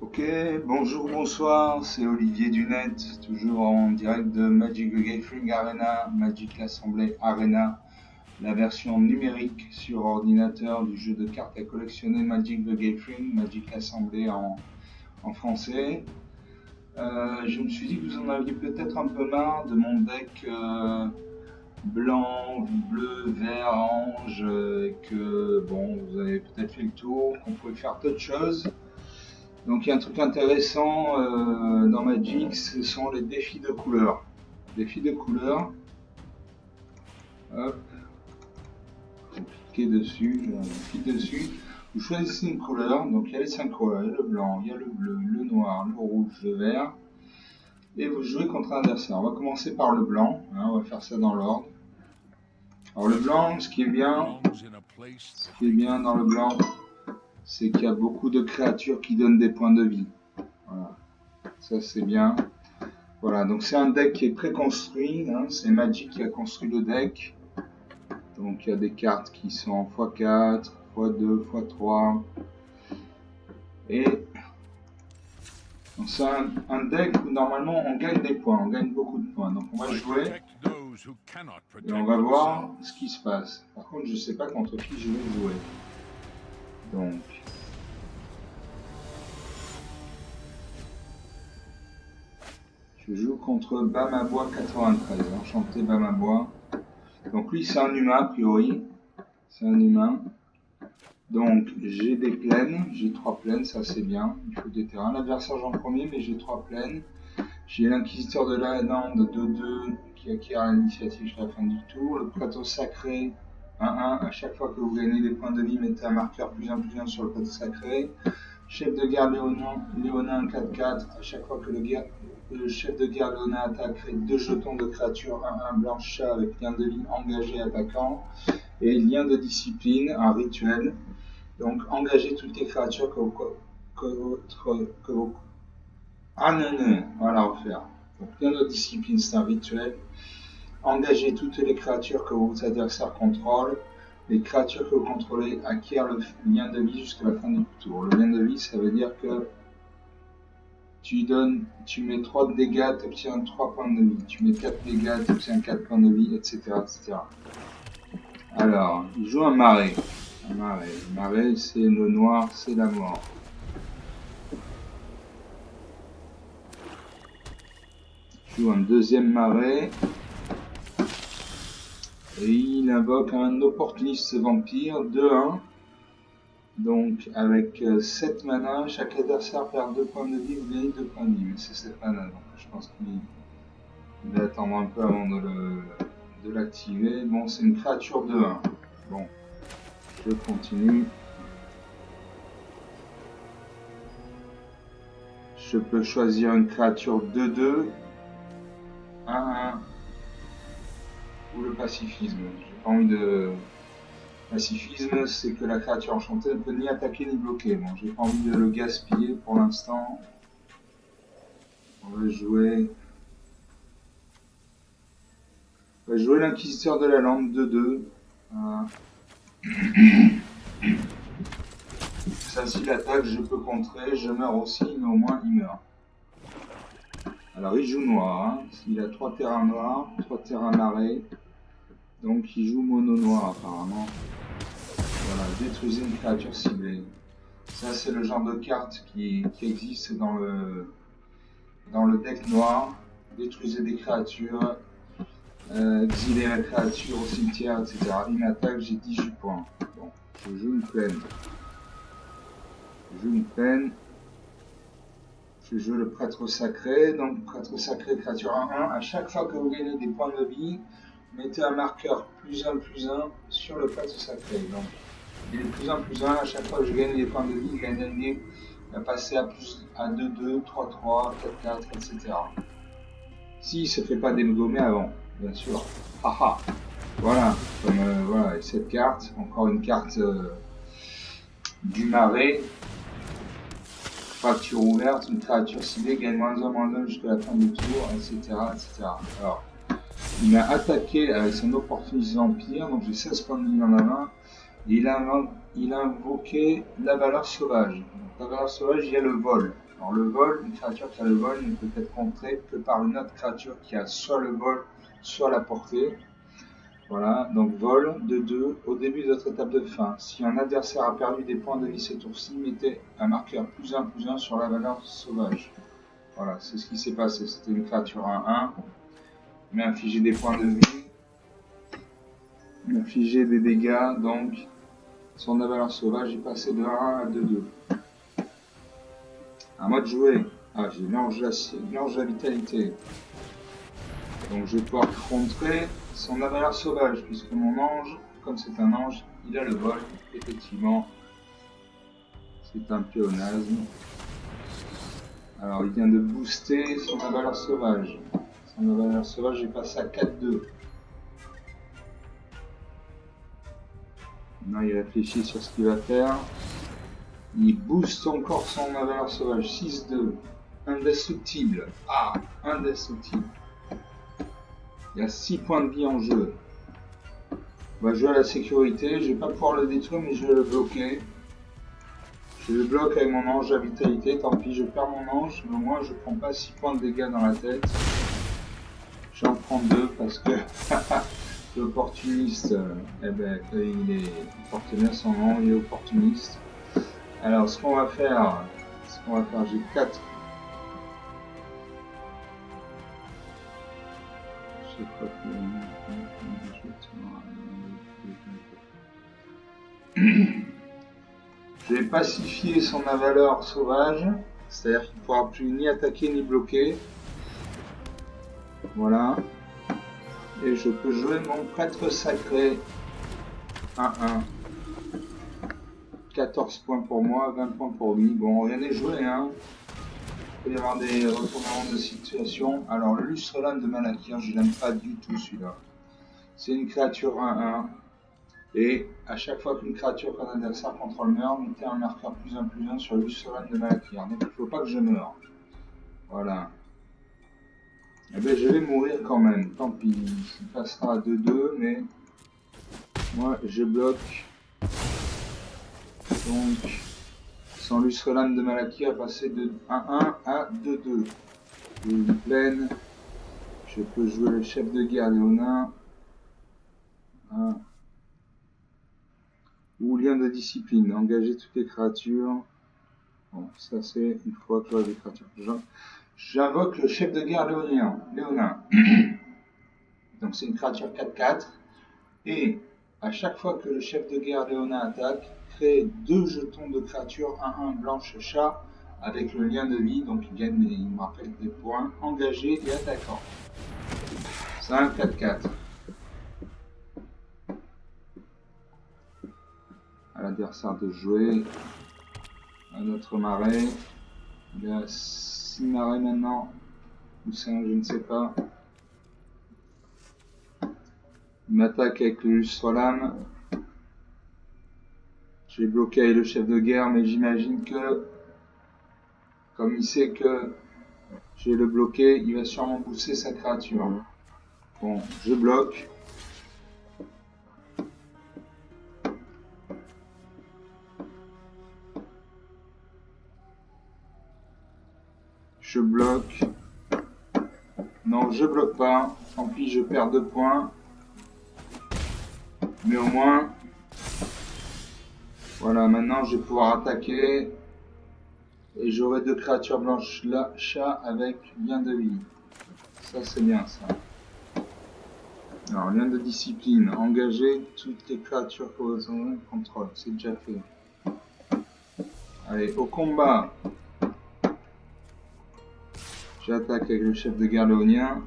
Ok, bonjour, bonsoir, c'est Olivier Dunet, toujours en direct de Magic the Gathering Arena, Magic l'Assemblée Arena, la version numérique sur ordinateur du jeu de cartes à collectionner Magic the Gathering, Magic l'Assemblée en français. Je me suis dit que vous en aviez peut-être un peu marre de mon deck blanc, bleu, vert, orange, et que bon, vous avez peut-être fait le tour, qu'on pouvait faire d'autres choses. Donc il y a un truc intéressant dans Magic, ce sont les défis de couleurs. Défis de couleurs. Hop. Vous cliquez dessus, je clique dessus. Vous choisissez une couleur, donc il y a les 5 couleurs, il y a le blanc, il y a le bleu, le noir, le rouge, le vert. Et vous jouez contre un adversaire. On va commencer par le blanc, hein, on va faire ça dans l'ordre. Alors le blanc, ce qui est bien dans le blanc, c'est qu'il y a beaucoup de créatures qui donnent des points de vie. Voilà. Ça c'est bien. Voilà, donc c'est un deck qui est préconstruit, hein, c'est Magic qui a construit le deck. Donc il y a des cartes qui sont en x4, x2, x3. Et c'est un deck où normalement on gagne des points, on gagne beaucoup de points. Donc on va jouer et on va voir ce qui se passe. Par contre je ne sais pas contre qui je vais jouer. Donc je joue contre Bamabois 93, enchanté Bamabois. Donc lui c'est un humain a priori, c'est un humain. Donc j'ai des plaines, j'ai 3 plaines, ça c'est bien, il faut des terrains. L'adversaire j'en premier, mais j'ai 3 plaines. J'ai l'inquisiteur de la lande 2-2 qui acquiert l'initiative jusqu'à la fin du tour. Le plateau sacré 1-1, à chaque fois que vous gagnez des points de vie, mettez un marqueur +1/+1 sur le plateau sacré. Chef de guerre Léonin 4-4, à chaque fois que le chef de guerre Léonin attaque, crée 2 jetons de créature 1-1 blanche chat avec lien de vie engagé attaquant. Et lien de discipline, un rituel. Donc, engagez toutes les créatures que vous... Ah non, on va la refaire. Donc, lien de discipline, c'est un rituel. Engagez toutes les créatures que vos adversaires contrôlent. Les créatures que vous contrôlez acquièrent le lien de vie jusqu'à la fin du tour. Le lien de vie, ça veut dire que tu mets 3 de dégâts, tu obtiens 3 points de vie. Tu mets 4 dégâts, tu obtiens 4 points de vie, etc. etc. Alors, il joue un marais. Un marais, c'est le noir, c'est la mort. Il joue un deuxième marais. Et il invoque un opportuniste vampire 2-1. Donc avec 7 mana, chaque adversaire perd 2 points de vie, vous gagnez 2 points de vie. Mais c'est 7 mana, donc je pense qu'il va attendre un peu avant de l'activer. Bon, c'est une créature 2-1. Bon, je continue. Je peux choisir une créature 2-2, 1-1, ou le pacifisme. J'ai pas envie de... Pacifisme, c'est que la créature enchantée ne peut ni attaquer ni bloquer. Bon, j'ai pas envie de le gaspiller pour l'instant. On va jouer l'inquisiteur de la lampe 2-2. Voilà. Ça, s'il attaque, je peux contrer. Je meurs aussi, mais au moins il meurt. Alors il joue noir. Hein. Il a 3 terrains noirs, 3 terrains marais. Donc il joue mono noir apparemment. Voilà, détruisez une créature ciblée. Ça c'est le genre de carte qui existe dans le deck noir. Détruisez des créatures, exilez la créature au cimetière, etc. Il m'attaque, j'ai 18 points. Bon, je joue une plaine. Je joue le prêtre sacré. Donc prêtre sacré, créature 1-1. À chaque fois que vous gagnez des points de vie, mettez un marqueur +1/+1 sur le prêtre sacré. Donc il est +1/+1, à chaque fois que je gagne des points de vie, il va passer à 2-2, 3-3, 4-4, etc. S'il ne se fait pas dégommer avant, bien sûr. Haha. Voilà, comme voilà, et cette carte, encore une carte du marais. Fracture ouverte, une créature ciblée gagne -1/-1 jusqu'à la fin du tour, etc. etc. Alors, il m'a attaqué avec son opportuniste vampire, donc j'ai 16 points de vie dans la main. Et il a invoqué la valeur sauvage. Donc, la valeur sauvage, il y a le vol. Alors le vol, une créature qui a le vol ne peut être contrée que par une autre créature qui a soit le vol, soit la portée. Voilà, donc vol de 2 au début de votre étape de fin. Si un adversaire a perdu des points de vie ce tour-ci, mettez un marqueur +1/+1 sur la valeur sauvage. Voilà, c'est ce qui s'est passé. C'était une créature 1/1. Il m'a infligé des points de vie. Il m'a infligé des dégâts, donc son valeur sauvage est passé de 1 à 2/2. À moi de jouer. Ah, j'ai l'ange de la vitalité. Donc je vais pouvoir contrer son valeur sauvage, puisque mon ange, comme c'est un ange, il a le vol. Effectivement, c'est un pléonasme. Alors il vient de booster son valeur sauvage. Son valeur sauvage est passé à 4/2. Maintenant il réfléchit sur ce qu'il va faire. Il booste encore son valeur sauvage. 6/2. Indestructible. Ah, indestructible. Il y a 6 points de vie en jeu. On va jouer à la sécurité. Je vais pas pouvoir le détruire, mais je vais le bloquer. Je le bloque avec mon ange à vitalité. Tant pis, je perds mon ange, mais au moins je prends pas 6 points de dégâts dans la tête. J'en prends 2 parce que l'opportuniste, il est porte bien son nom, il est opportuniste. Alors, ce qu'on va faire, j'ai 4. Je sais pas Je vais pacifier son valeur sauvage, c'est-à-dire qu'il ne pourra plus ni attaquer ni bloquer. Voilà. Et je peux jouer mon prêtre sacré 1/1. 14 points pour moi, 20 points pour lui. Bon, rien n'est joué, hein. Il peut y avoir des retournements de situation. Alors, le lustre lame de Malakir, je l'aime pas du tout celui-là. C'est une créature 1/1. Et à chaque fois qu'une créature qu'un adversaire contrôle meurt, mettez un marqueur +1/+1 sur le lustre lame de Malakir. Donc, il ne faut pas que je meure. Voilà. Eh bien, je vais mourir quand même. Tant pis. Il passera à 2/2, mais moi, je bloque. Donc, son lustre lame de Malakir a passé de 1/1 à 2/2. Une plaine. Je peux jouer le chef de guerre Léonin. Ou lien de discipline. Engager toutes les créatures. Bon, ça c'est une fois que j'aurai des créatures. J'invoque le chef de guerre Léonin. Donc c'est une créature 4/4. Et à chaque fois que le chef de guerre Léonin attaque, crée 2 jetons de créatures 1/1 blanche chat avec le lien de vie. Donc il me rappelle des points engagés et attaquants. C'est un 4/4. À l'adversaire de jouer. À notre marais. Il y a 6 marais maintenant. Ou 5, je ne sais pas. Il m'attaque avec le lustre lame. Je vais bloquer avec le chef de guerre, mais j'imagine que, comme il sait que je vais le bloquer, il va sûrement booster sa créature. Bon, je bloque. Je bloque. Non, je bloque pas. Tant pis, je perds 2 points. Mais au moins, voilà, maintenant je vais pouvoir attaquer. Et j'aurai 2 créatures blanches là, chat avec lien de vie. Ça, c'est bien ça. Alors, lien de discipline. Engager toutes les créatures que vous avez contrôle. C'est déjà fait. Allez, au combat. J'attaque avec le chef de guerre léonien.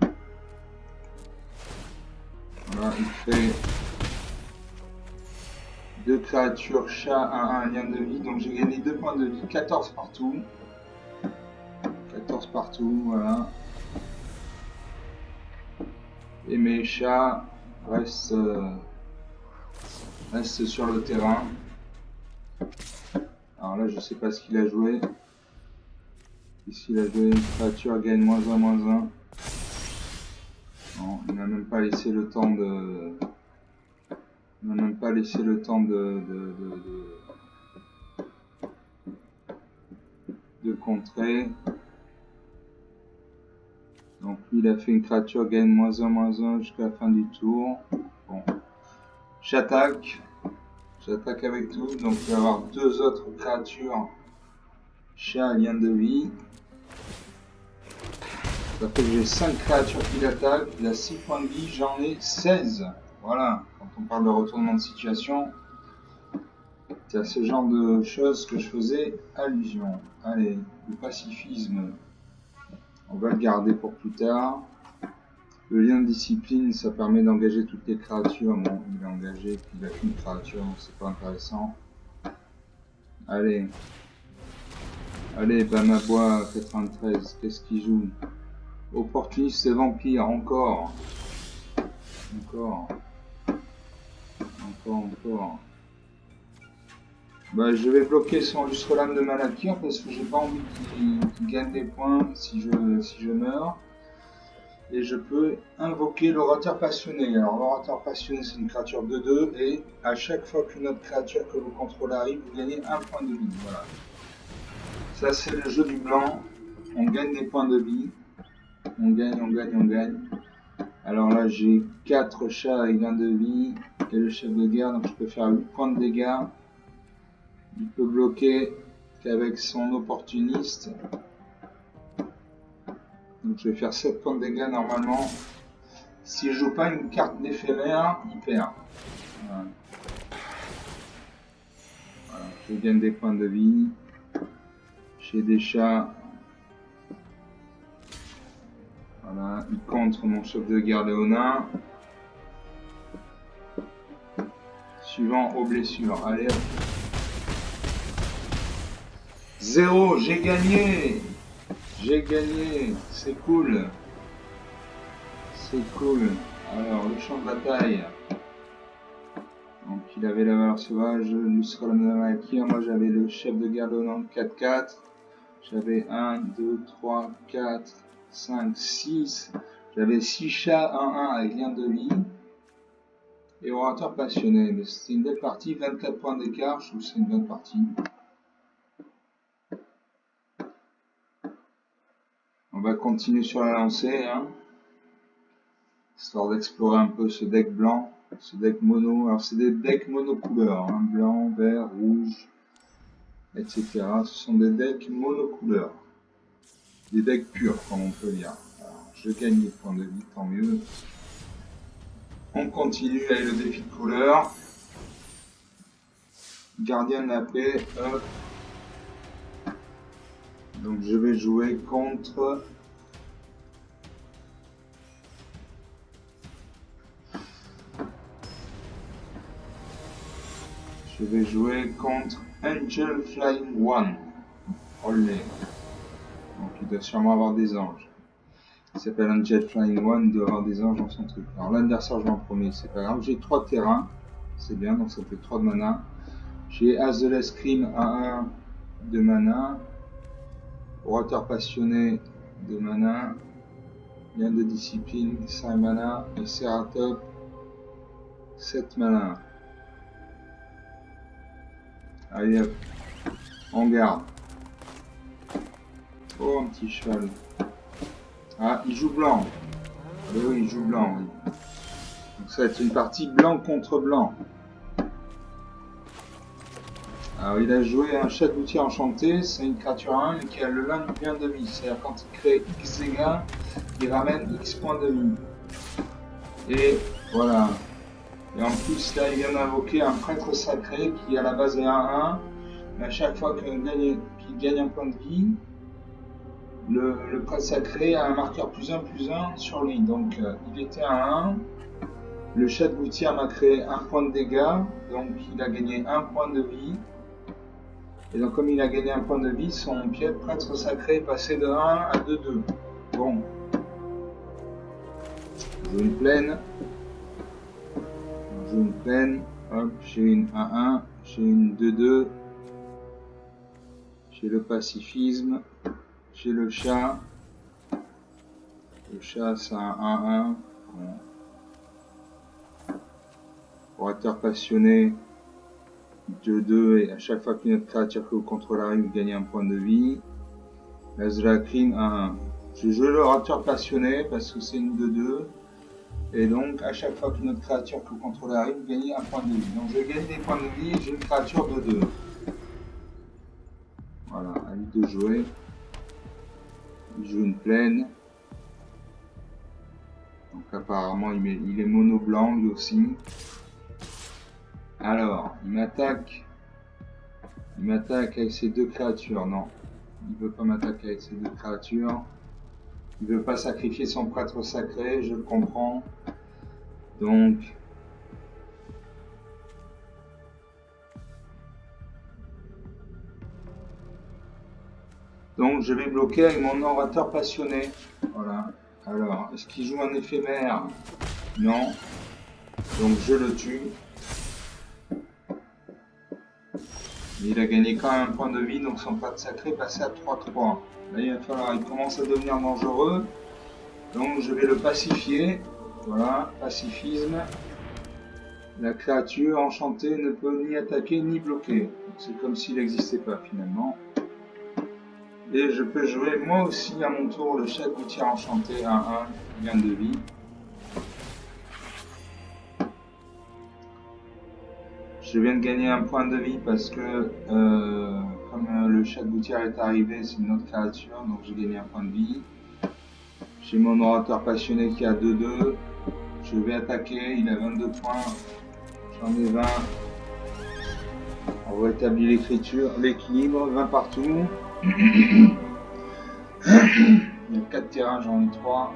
Voilà, il fait 2 créatures chat 1/1 lien de vie. Donc j'ai gagné 2 points de vie. 14 partout. 14 partout, voilà. Et mes chats restent sur le terrain. Alors là, je sais pas ce qu'il a joué. Ici, il a joué une créature gagne -1, -1. Non, il n'a même pas laissé le temps de... Il n'a même pas laissé le temps de de contrer. Donc lui il a fait une créature gagne -1/-1 jusqu'à la fin du tour. Bon. J'attaque avec tout, donc il va y avoir 2 autres créatures. Chat, lien de vie. Ça fait que j'ai 5 créatures qui l'attaquent, il a 6 points de vie, j'en ai 16. Voilà, quand on parle de retournement de situation, c'est à ce genre de choses que je faisais allusion. Allez, le pacifisme, on va le garder pour plus tard. Le lien de discipline, ça permet d'engager toutes les créatures. Bon, il est engagé, puis il a qu'une créature, donc c'est pas intéressant. Allez, Bamabois 93, qu'est-ce qu'il joue? Opportuniste et vampire, encore. Bah, je vais bloquer son lustre lame de Malakir parce que j'ai pas envie qu'il gagne des points si je meurs. Et je peux invoquer l'orateur passionné. Alors l'orateur passionné c'est une créature de 2 et à chaque fois qu'une autre créature que vous contrôlez arrive, vous gagnez 1 point de vie. Voilà. Ça c'est le jeu du blanc. On gagne des points de vie. On gagne. Alors là j'ai 4 chats et 1 de vie et le chef de guerre, donc je peux faire 8 points de dégâts. Il peut bloquer qu'avec son opportuniste. Donc je vais faire 7 points de dégâts normalement. Si je joue pas une carte d'éphémère, il perd. Voilà. Je gagne des points de vie. J'ai des chats. Voilà, il contre mon chef de guerre léonin. Suivant aux blessures. Allez hop. 0, j'ai gagné. C'est cool. Alors, le champ de bataille. Donc, il avait la valeur sauvage, lustre lame de Malakir. Moi, j'avais le chef de guerre léonin 4-4. J'avais 1, 2, 3, 4, 5, 6. J'avais 6 chats 1-1 avec lien de vie. Et orateur passionné. Mais c'était une belle partie, 24 points d'écart. Je trouve que c'est une bonne partie. On va continuer sur la lancée, hein, histoire d'explorer un peu ce deck blanc, ce deck mono. Alors c'est des decks monocouleurs, hein, blanc, vert, rouge, etc. Ce sont des decks monocouleurs, des decks purs comme on peut dire. Alors, je gagne des points de vie, tant mieux. On continue avec le défi de couleur. Gardien de la paix, hop. Donc je vais jouer contre Angel Flying One. Olé. Donc il doit sûrement avoir des anges. Il s'appelle Angel Flying One, il doit avoir des anges dans son truc. Alors l'adversaire je vais en premier, c'est pas grave. J'ai 3 terrains, c'est bien, donc ça fait 3 de mana. J'ai As de l'Escrime à 1 de mana. Orateur passionné de mana. Lien de discipline 5 mana. Et Ceratop 7 mana. Allez hop, on garde. Oh un petit cheval. Ah, il joue blanc. Oui, il joue blanc, oui. Donc ça va être une partie blanc contre blanc. Alors il a joué un chat d'outier enchanté, c'est une créature 1 mais qui a le lien de vie. C'est-à-dire quand il crée X dégâts, il ramène X points de vie. Et voilà. Et en plus là il vient d'invoquer un prêtre sacré qui à la base est 1-1. Mais à chaque fois qu'il gagne un point de vie, le prêtre sacré a un marqueur +1/+1 sur lui. Donc il était à 1. Le chat de gouttière m'a créé 1 point de dégâts, donc il a gagné 1 point de vie. Et donc comme il a gagné 1 point de vie, son pied de prêtre sacré est passé de 1 à 2-2. Bon. Je joue une plaine. Hop, j'ai une 1-1, j'ai une 2-2. J'ai le pacifisme. J'ai le chat. Le chat, c'est un 1-1. Bon. Orateur passionné. 2-2 et à chaque fois qu'une autre créature que vous contrôlez arrive, vous gagnez 1 point de vie. Lazulacrim 1-1. Je joue l'orateur passionné parce que c'est une 2-2. Et donc, à chaque fois qu'une autre créature que vous contrôlez arrive, vous gagnez un point de vie. Donc, je gagne des points de vie et j'ai une créature de 2. Voilà, à lui de jouer. Il joue une plaine. Donc, apparemment, il est mono blanc lui aussi. Alors, il m'attaque. Il m'attaque avec ces deux créatures. Non, il veut pas m'attaquer avec ces deux créatures. Il veut pas sacrifier son prêtre sacré, je le comprends. Donc, je vais bloquer avec mon orateur passionné. Voilà. Alors, est-ce qu'il joue un éphémère? Non. Donc je le tue. Il a gagné quand même un point de vie, donc son prêtre sacré est passé à 3-3. Là, il va falloir, il commence à devenir dangereux. Donc je vais le pacifier. Voilà, pacifisme. La créature enchantée ne peut ni attaquer ni bloquer. C'est comme s'il n'existait pas finalement. Et je peux jouer moi aussi à mon tour le chat gouttière enchanté 1-1, gain de vie. Je viens de gagner un point de vie parce que comme le chat gouttière est arrivé, c'est une autre créature, donc j'ai gagné un point de vie. J'ai mon orateur passionné qui a 2-2. Je vais attaquer, il a 22 points. J'en ai 20. On rétablit l'équilibre, 20 partout. Il y a 4 terrains, j'en ai 3.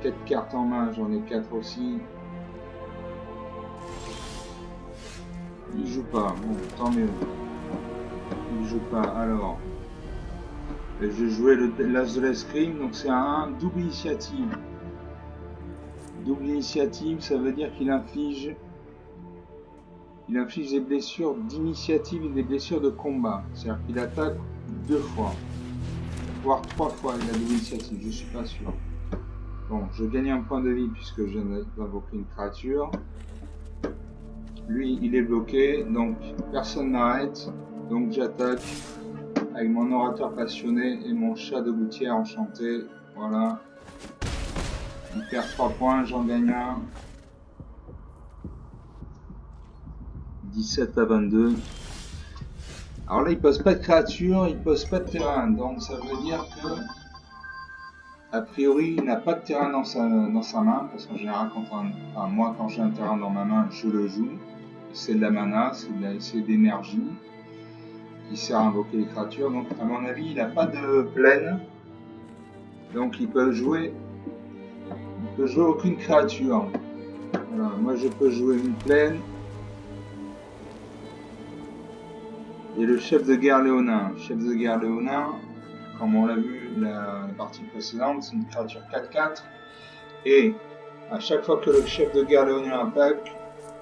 4 cartes en main, j'en ai 4 aussi. Il joue pas, bon, tant mieux. Il joue pas, alors. Je jouais l'As de l'escrime, donc c'est un double initiative. Double initiative, ça veut dire qu'il inflige des blessures d'initiative et des blessures de combat. C'est-à-dire qu'il attaque 2 fois, voire 3 fois il a double initiative, je suis pas sûr. Bon, je gagne un point de vie puisque je viens d'invoquer une créature. Lui, il est bloqué, donc personne n'arrête. Donc j'attaque avec mon orateur passionné et mon chat de gouttière enchanté. Voilà. Il perd 3 points, j'en gagne un. 17-22. Alors là, il pose pas de créature, il pose pas de terrain. Donc ça veut dire que, a priori, il n'a pas de terrain dans sa main. Parce qu'en général, moi, quand j'ai un terrain dans ma main, je le joue. C'est de la mana, c'est de l'énergie qui sert à invoquer les créatures. Donc, à mon avis, il n'a pas de plaine. Donc, il peut jouer aucune créature. Voilà, moi, je peux jouer une plaine. Et le chef de guerre léonin. Le chef de guerre léonin, comme on l'a vu la partie précédente, c'est une créature 4-4. Et à chaque fois que le chef de guerre léonin attaque,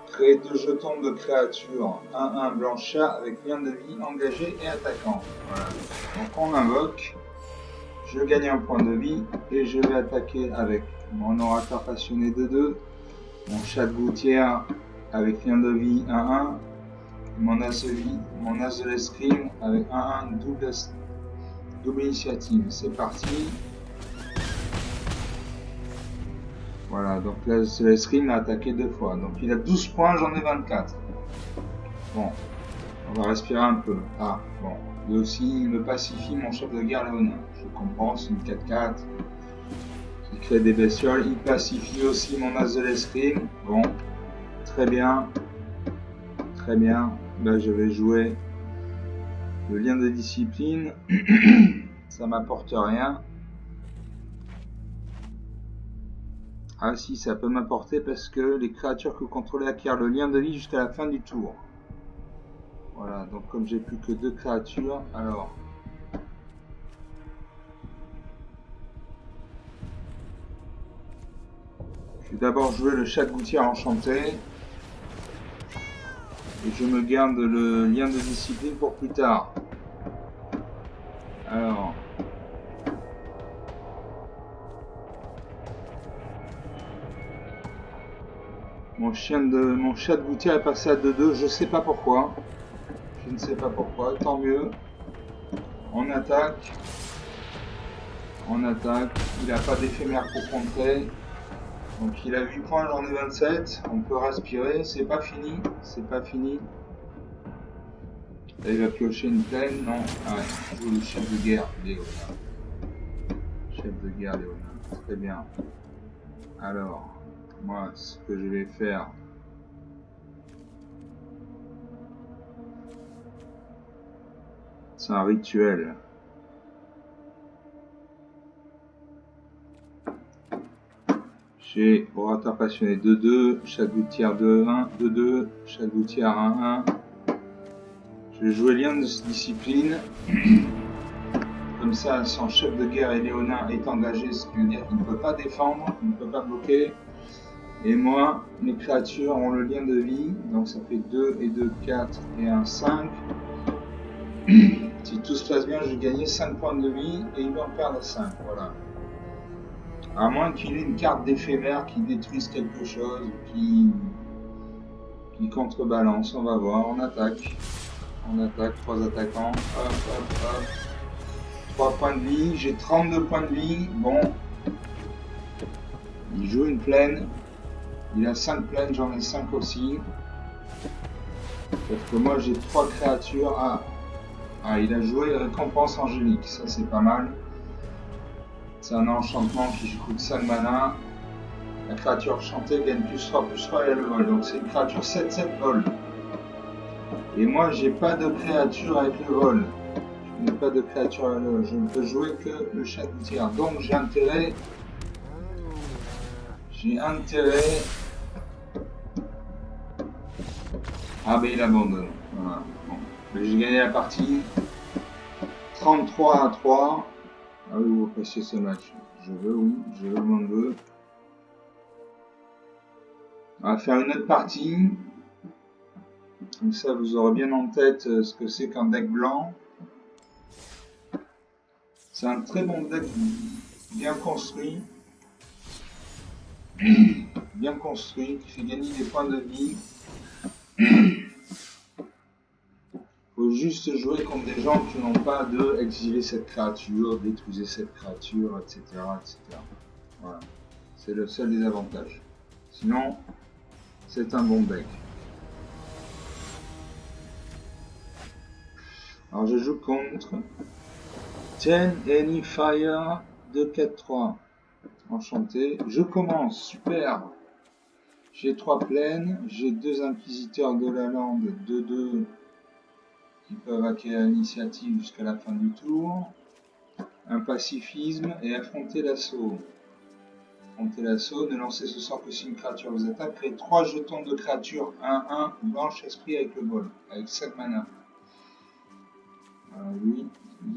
créer 2 jetons de créatures, 1-1 blanc-chat avec bien de vie, engagé et attaquant. Voilà. Donc on invoque, je gagne un point de vie et je vais attaquer avec mon orateur passionné 2-2, mon chat de gouttière avec bien de vie 1-1, mon as de l'escrime avec 1-1 double initiative. C'est parti. Voilà, donc là, l'escrime a attaqué 2 fois. Donc il a 12 points, j'en ai 24. Bon, on va respirer un peu. Ah, bon. Et aussi, il me pacifie mon chef de guerre léonin. Je comprends, c'est une 4-4. Il crée des bestioles. Il pacifie aussi mon as de l'escrime. Bon, très bien. Très bien. Là, je vais jouer le lien de discipline. Ça m'apporte rien. Ah si, ça peut m'apporter parce que les créatures que vous contrôlez acquièrent le lien de vie jusqu'à la fin du tour. Voilà, donc comme j'ai plus que 2 créatures, alors... Je vais d'abord jouer le chat de gouttière enchanté. Et je me garde le lien de discipline pour plus tard. Alors... Mon chat de gouttière est passé à 2-2, je sais pas pourquoi. Je ne sais pas pourquoi, tant mieux. On attaque. On attaque. Il n'a pas d'éphémère pour contrer. Donc il a 8 points, j'en ai 27. On peut respirer. C'est pas fini. C'est pas fini. Là, il va piocher une plaine. Non. Ah ouais. Joue le chef de guerre, Léona. Chef de guerre, Léona. Très bien. Alors, moi, ce que je vais faire... C'est un rituel. J'ai orateur passionné 2-2, chaque gouttière 2-1, 2-2, chaque gouttière 1-1. Je vais jouer lien de discipline. Comme ça, son chef de guerre Léonin est engagé, ce qui veut dire qu'il ne peut pas défendre, il ne peut pas bloquer. Et moi, mes créatures ont le lien de vie, donc ça fait 2 et 2, 4 et 1, 5. Si tout se passe bien, je vais gagner 5 points de vie et il va en perdre 5, voilà. À moins qu'il ait une carte d'éphémère qui détruise quelque chose, qui contrebalance, on va voir, on attaque. On attaque, 3 attaquants, hop, hop, hop. 3 points de vie, j'ai 32 points de vie, bon. Il joue une plaine, il a 5 plaines, j'en ai 5 aussi. Sauf que moi j'ai 3 créatures, ah, il a joué récompense angélique, ça c'est pas mal. C'est un enchantement qui coûte 5 mana. La créature enchantée gagne +3/+3 et elle vole. Donc c'est une créature 7/7 vol. Et moi j'ai pas de créature avec le vol. Je n'ai pas de créature avec le vol. Je ne peux jouer que le chat gouttière. Donc j'ai intérêt. Ah ben il abandonne. Voilà. Bon. J'ai gagné la partie. 33-3. Ah oui, vous appréciez ce match. Je veux, oui, je m'en veux. On va faire une autre partie. Comme ça, vous aurez bien en tête ce que c'est qu'un deck blanc. C'est un très bon deck, bien construit. Bien construit, qui fait gagner des points de vie. Faut juste jouer contre des gens qui n'ont pas de exiler cette créature, détruire cette créature, etc. etc. Voilà. C'est le seul des avantages. Sinon, c'est un bon deck. Alors je joue contre Ten Any Fire 2-4-3. Enchanté. Je commence, super. J'ai 3 plaines, j'ai 2 inquisiteurs de la lande, 2-2 qui peuvent acquérir l'initiative jusqu'à la fin du tour. Un pacifisme et affronter l'assaut. Affronter l'assaut, ne lancez ce sort que si une créature vous attaque. Créez 3 jetons de créature 1-1 blanche esprit avec le bol, avec 5 mana. Alors lui,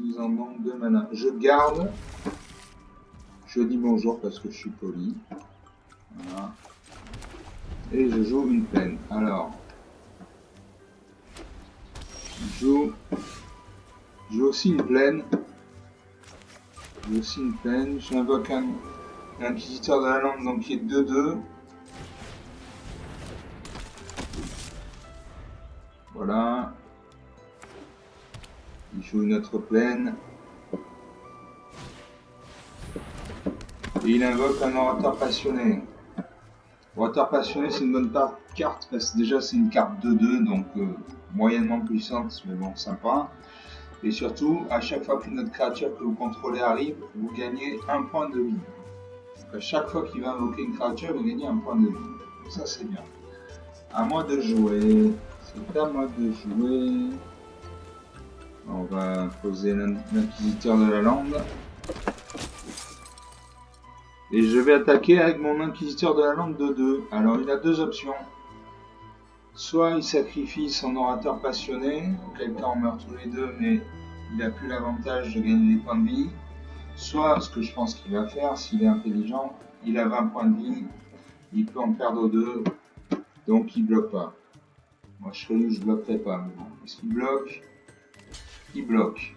ils en ont 2 mana. Je garde. Je dis bonjour parce que je suis poli. Voilà. Et je joue une plaine. Alors, je joue aussi une plaine. J'invoque un inquisiteur de la lande, donc qui est 2-2. Voilà. Il joue une autre plaine. Et il invoque un orateur passionné. Orateur passionné, c'est une bonne carte parce que déjà c'est une carte 2-2, donc moyennement puissante, mais bon, sympa. Et surtout, à chaque fois qu'une autre créature que vous contrôlez arrive, vous gagnez 1 point de vie. Donc à chaque fois qu'il va invoquer une créature, vous gagnez 1 point de vie. Donc ça c'est bien. À moi de jouer. C'est à moi de jouer. On va poser l'inquisiteur de la lande. Et je vais attaquer avec mon inquisiteur de la lande 2-2. Alors il a 2 options. Soit il sacrifie son orateur passionné, auquel cas on meurt tous les deux, mais il n'a plus l'avantage de gagner des points de vie. Soit, ce que je pense qu'il va faire, s'il est intelligent, il a 20 points de vie, il peut en perdre 2, donc il bloque pas. Moi je serais lui, je bloquerai pas. Mais bon, est-ce qu'il bloque? Il bloque.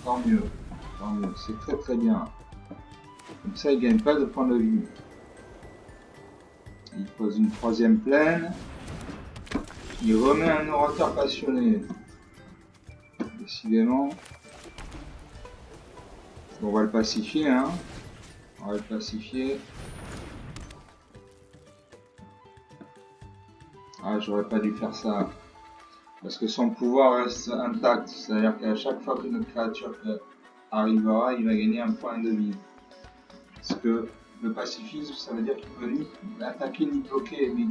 Tant mieux, c'est très très bien. Comme ça, il ne gagne pas de points de vie. Il pose une 3e plaine. Il remet un orateur passionné. Et décidément. Bon, on va le pacifier, hein. On va le pacifier. Ah, j'aurais pas dû faire ça. Parce que son pouvoir reste intact. C'est-à-dire qu'à chaque fois que notre créature arrivera, il va gagner un point de vie. Parce que le pacifisme, ça veut dire qu'il peut ni attaquer ni bloquer, mais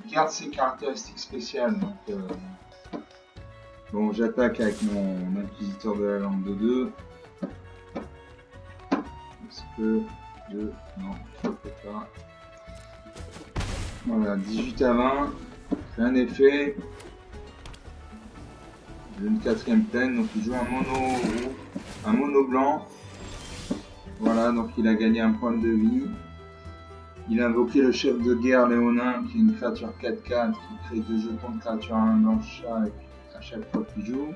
il garde ses caractéristiques spéciales. Donc, bon, j'attaque avec mon inquisiteur de la langue de 2. Est-ce que je... Non, je ne peux pas. Voilà, 18 à 20. Rien n'est fait. J'ai une 4ème plaine, donc il joue un mono blanc. Voilà, donc il a gagné un point de vie. Il a invoqué le chef de guerre Léonin, qui est une créature 4/4 qui crée 2 jetons de créature à 1 blanche à chaque fois qu'il joue.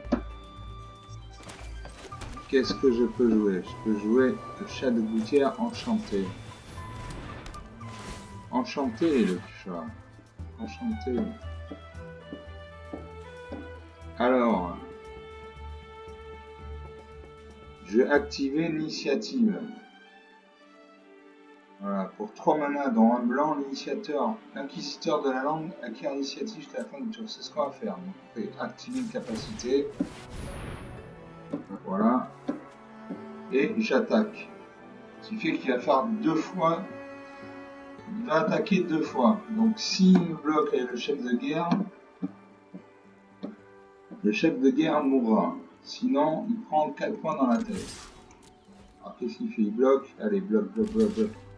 Qu'est-ce que je peux jouer? Je peux jouer le chat de gouttière enchanté. Enchanté le chat. Enchanté. Alors, je vais activer l'initiative. Voilà, pour 3 mana dont un blanc, l'inquisiteur de la langue acquiert l'initiative jusqu'à la fin du tour. C'est ce qu'on va faire. Donc, on fait activer une capacité. Voilà. Et j'attaque. Ce qui fait qu'il va faire 2 fois. Il va attaquer 2 fois. Donc s'il me bloque avec le chef de guerre mourra. Sinon, il prend 4 points dans la tête. Alors qu'est-ce qu'il fait? Il bloque. Allez, bloque.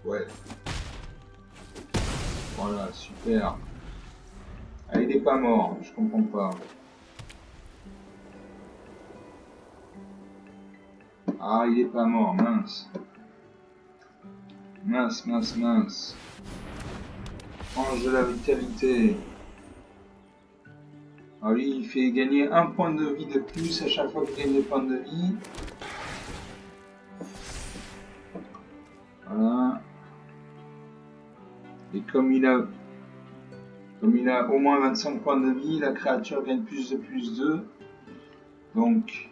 Ouais. Voilà, super. Ah, il est pas mort, je comprends pas. Ah, il est pas mort, mince. Mince. Ange de la vitalité. Alors lui, il fait gagner un point de vie de plus à chaque fois qu'il gagne des points de vie. Voilà. Et comme il a au moins 25 points de vie, la créature gagne plus 2. Donc,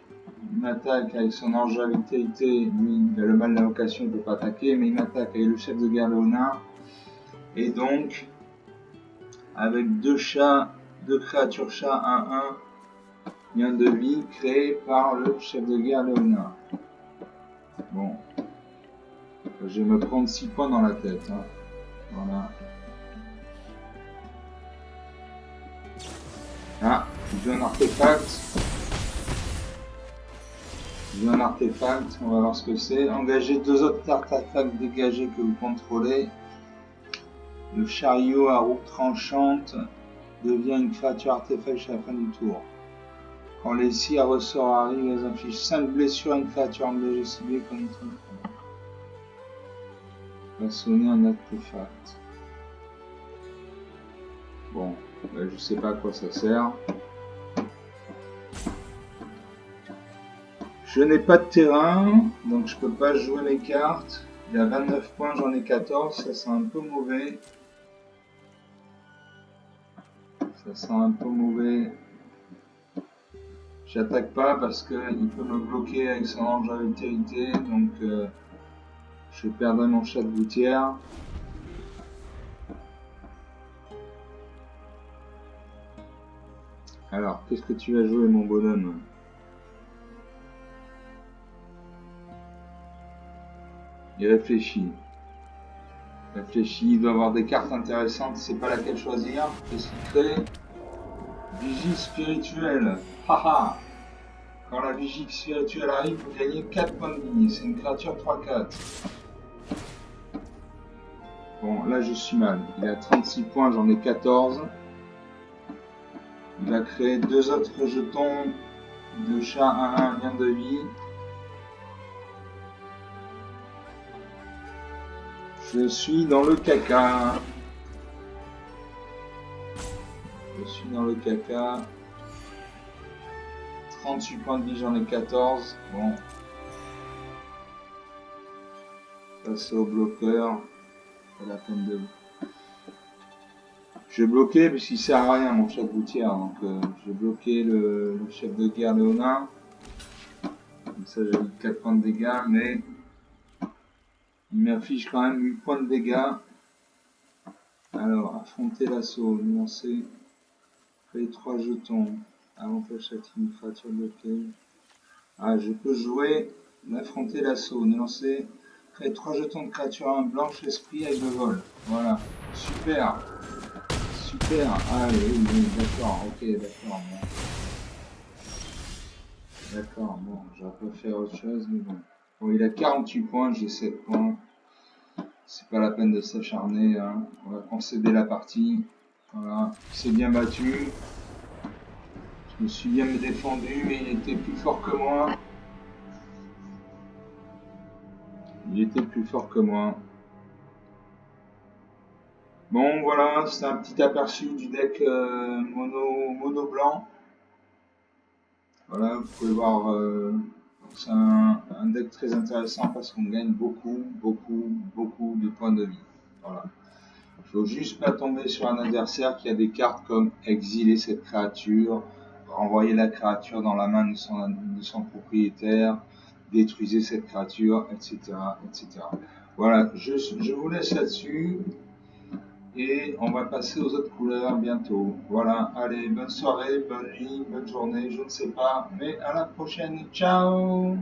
il m'attaque avec son ange de la vitalité. Lui, il a le mal d'invocation, il ne peut pas attaquer, mais il m'attaque avec le chef de guerre Léonard. Et donc, avec 2 créatures chats 1/1, lien de vie créé par le chef de guerre Léonard. Bon. Je vais me prendre 6 points dans la tête. Hein. Voilà. Ah, j'ai un artefact. On va voir ce que c'est. Engagez 2 autres artefacts dégagés que vous contrôlez. Le chariot à roue tranchante devient une créature artefact jusqu'à la fin du tour. Quand les cires ressort arrivent, elles infligent 5 blessures à une créature engagée ciblée comme une va sonner un artefact. Bon, je sais pas à quoi ça sert. Je n'ai pas de terrain, donc je peux pas jouer mes cartes. Il y a 29 points, j'en ai 14, ça sent un peu mauvais. J'attaque pas parce qu'il peut me bloquer avec son ange de vitalité, donc je perdrai mon chat de gouttière. Alors, qu'est-ce que tu vas jouer, mon bonhomme? Il réfléchit. Il doit avoir des cartes intéressantes, il sait pas laquelle choisir. Qu'est-ce qu'il crée? Vigie spirituelle. Haha. Quand la vigie spirituelle arrive, vous gagnez 4 points de vie. C'est une créature 3/4. Bon, là je suis mal. Il a 36 points, j'en ai 14. Il va créer 2 autres jetons de chat 1/1 lien de vie. Je suis dans le caca. 38 points de vie, j'en ai 14. Bon. Passer au bloqueur. Pas la peine de... Je vais bloquer parce qu'il sert à rien mon chat de gouttière. Donc je vais bloquer le chef de guerre Léonin. Comme ça j'ai 4 points de dégâts, mais il m'affiche quand même 8 points de dégâts. Alors, affronter l'assaut, lancer, paye 3 jetons, avantage chaque une créature bloquée. Ah, je peux jouer, affronter l'assaut, lancer, créer 3 jetons de créature 1 blanche esprit avec le vol. Voilà, super, super. Ah oui, d'accord, ok, d'accord. Bon. D'accord, bon, j'aurais pas fait autre chose, mais bon. Bon, il a 48 points, j'ai 7 points. C'est pas la peine de s'acharner, hein. On va concéder la partie. Voilà, il s'est bien battu. Je me suis bien défendu, mais il était plus fort que moi. Il était plus fort que moi. Bon, voilà, c'est un petit aperçu du deck mono blanc. Voilà, vous pouvez voir, c'est un deck très intéressant parce qu'on gagne beaucoup de points de vie. Voilà. Il faut juste pas tomber sur un adversaire qui a des cartes comme exiler cette créature, renvoyer la créature dans la main de son propriétaire, détruisez cette créature, etc., etc. Voilà, je vous laisse là-dessus et on va passer aux autres couleurs bientôt. Voilà, allez, bonne soirée, bonne nuit, bonne journée, je ne sais pas, mais à la prochaine, ciao!